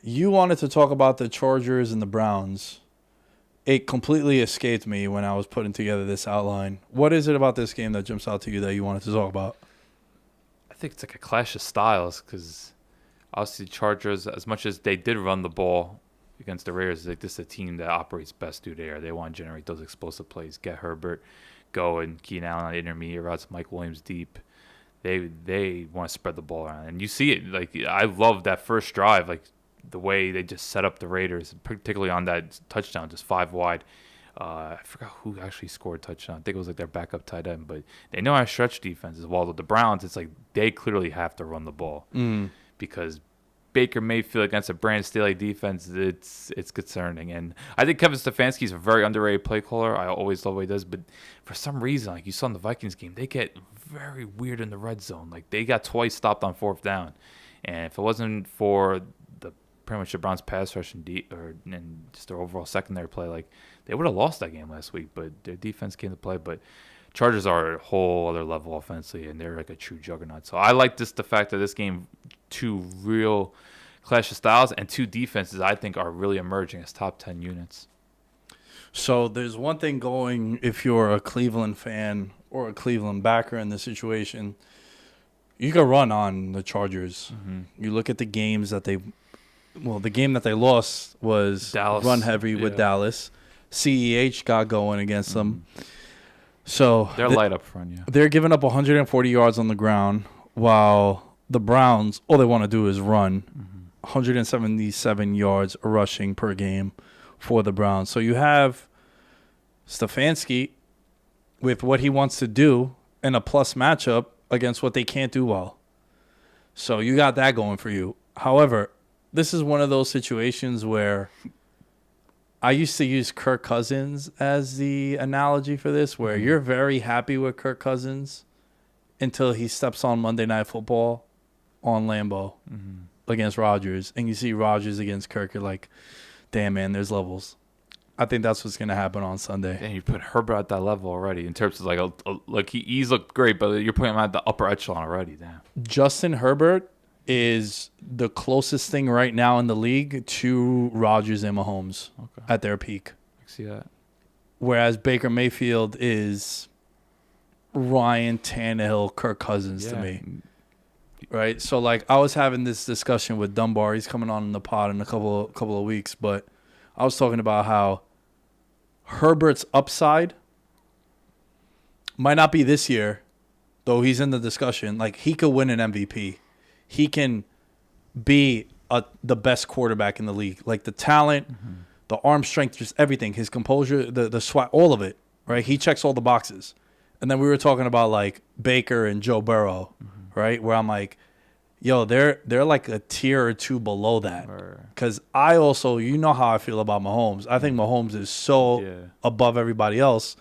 You wanted to talk about the Chargers and the Browns. It completely escaped me when I was putting together this outline. What is it about this game that jumps out to you that you wanted to talk about? I think it's like a clash of styles because obviously Chargers, as much as they did run the ball against the Raiders, like this is a team that operates best through the air. They want to generate those explosive plays, get Herbert going, Keenan Allen on intermediate routes, Mike Williams deep. They want to spread the ball around, and you see it. Like I love that first drive, like the way they just set up the Raiders, particularly on that touchdown, just 5 wide. I forgot who actually scored a touchdown. I think it was like their backup tight end, but they know how to stretch defenses. While with the Browns, it's like they clearly have to run the ball because Baker Mayfield against a Brandon Staley defense, it's concerning. And I think Kevin Stefanski is a very underrated play caller. I always love what he does, but for some reason, like you saw in the Vikings game, they get very weird in the red zone. Like they got twice stopped on fourth down, and if it wasn't for the pretty much the Browns pass rush and just their overall secondary play, like they would have lost that game last week. But their defense came to play. But Chargers are a whole other level offensively, and they're like a true juggernaut. So I like the fact that this game, two real clash of styles and two defenses I think are really emerging as top 10 units. So there's one thing going if you're a Cleveland fan or a Cleveland backer in this situation. You can run on the Chargers. You look at the games that the game that they lost was Dallas. Run heavy with Dallas. CEH got going against them. So they're light up front, yeah. They're giving up 140 yards on the ground while the Browns, all they want to do is run. 177 yards rushing per game for the Browns. So you have Stefanski with what he wants to do in a plus matchup against what they can't do well. So you got that going for you. However, this is one of those situations where I used to use Kirk Cousins as the analogy for this, where you're very happy with Kirk Cousins until he steps on Monday Night Football on Lambeau against Rodgers, and you see Rodgers against Kirk. You're like, damn, man, there's levels. I think that's what's going to happen on Sunday. And you put Herbert at that level already in terms of like he's looked great, but you're putting him at the upper echelon already. Damn. Justin Herbert is the closest thing right now in the league to Rodgers and Mahomes at their peak. I see that. Whereas Baker Mayfield is Ryan Tannehill, Kirk Cousins to me. Right? So, like, I was having this discussion with Dunbar. He's coming on in the pod in a couple of weeks, but I was talking about how Herbert's upside might not be this year, though he's in the discussion. Like, he could win an MVP. He can be the best quarterback in the league. Like, the talent, the arm strength, just everything. His composure, the swag, all of it, right? He checks all the boxes. And then we were talking about, like, Baker and Joe Burrow, right? Where I'm like, yo, they're like a tier or two below that. Because I also, you know how I feel about Mahomes. I think Mahomes is so above everybody else.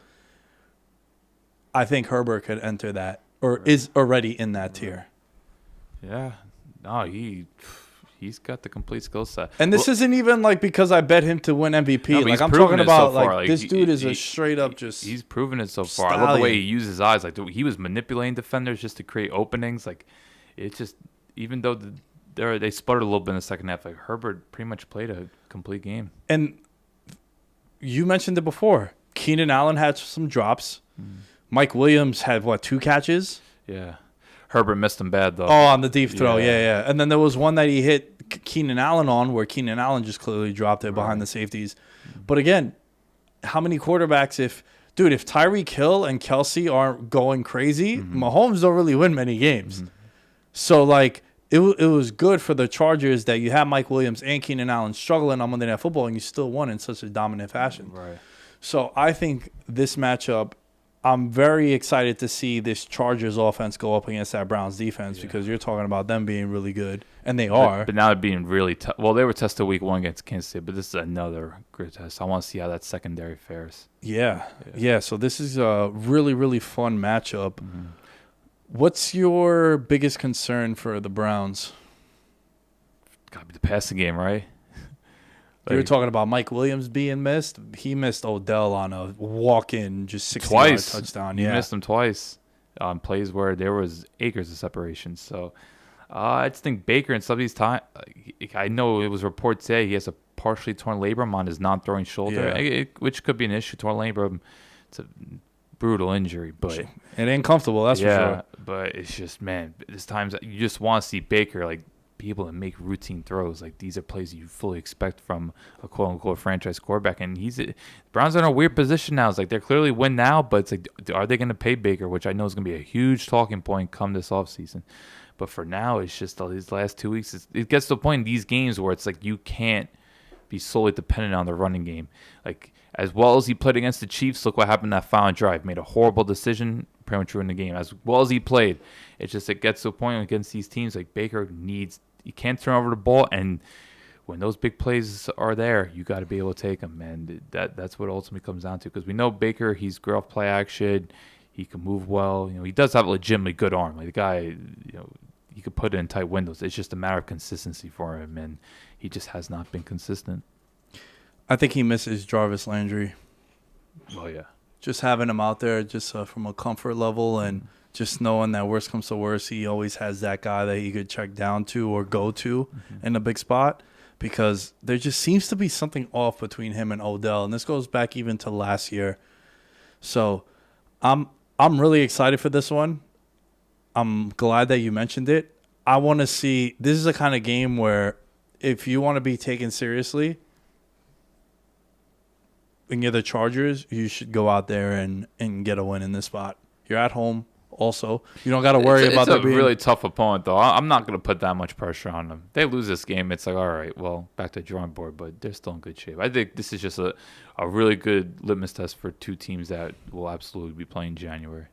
I think Herbert could enter that or is already in that tier. Yeah. No, he's got the complete skill set. And this isn't even like because I bet him to win MVP. No, like I'm talking about like this dude is a straight up just he's proven it so far. I love the way he uses his eyes. Like he was manipulating defenders just to create openings. Like it's just even though they sputtered a little bit in the second half, like Herbert pretty much played a complete game. And you mentioned it before. Keenan Allen had some drops. Mike Williams had 2 catches? Yeah. Herbert missed him bad, though. Oh, on the deep throw. Yeah. And then there was one that he hit Keenan Allen on where Keenan Allen just clearly dropped it behind the safeties. But again, how many quarterbacks if Tyreek Hill and Kelsey aren't going crazy, Mahomes don't really win many games. So, like, it was good for the Chargers that you have Mike Williams and Keenan Allen struggling on Monday Night Football and you still won in such a dominant fashion. Right. So, I think this matchup, I'm very excited to see this Chargers offense go up against that Browns defense because you're talking about them being really good, and they are. But now they're being really tough. Well, they were tested week 1 against Kansas City, but this is another great test. I want to see how that secondary fares. Yeah. So this is a really, really fun matchup. What's your biggest concern for the Browns? Got to be the passing game, right? You were talking about Mike Williams being missed. He missed Odell on a walk-in, just 60-yard touchdown. He missed him twice on plays where there was acres of separation. So I just think Baker in some of these times, I know it was reported today he has a partially torn labrum on his non-throwing shoulder, which could be an issue. Torn labrum, it's a brutal injury, but it ain't comfortable. That's for sure. But it's just, man, there's times that you just want to see Baker like be able to make routine throws. Like these are plays you fully expect from a quote-unquote franchise quarterback, and Browns are in a weird position now. It's like they're clearly win now, but it's like, are they going to pay Baker? Which I know is going to be a huge talking point come this offseason. But for now, it's just all these last 2 weeks. It gets to the point in these games where it's like you can't be solely dependent on the running game. Like as well as he played against the Chiefs, look what happened in that final drive. Made a horrible decision, pretty much ruined the game. As well as he played, it gets to a point against these teams like Baker you can't turn over the ball, and when those big plays are there, you got to be able to take them, and that's what ultimately comes down to. Because we know Baker, he's great off play action, he can move well. He does have a legitimately good arm. Like the guy, he could put it in tight windows. It's just a matter of consistency for him, and he just has not been consistent. I think he misses Jarvis Landry. Oh yeah, just having him out there, just from a comfort level and. Just knowing that worst comes to worst, he always has that guy that he could check down to or go to in a big spot, because there just seems to be something off between him and Odell, and this goes back even to last year. So I'm really excited for this one. I'm glad that you mentioned it. I want to see – this is a kind of game where if you want to be taken seriously and you're the Chargers, you should go out there and get a win in this spot. You're at home. Also, you don't got to worry about that. It's a really tough opponent, though. I'm not going to put that much pressure on them. They lose this game, it's like, all right, well, back to the drawing board, but they're still in good shape. I think this is just a really good litmus test for two teams that will absolutely be playing in January.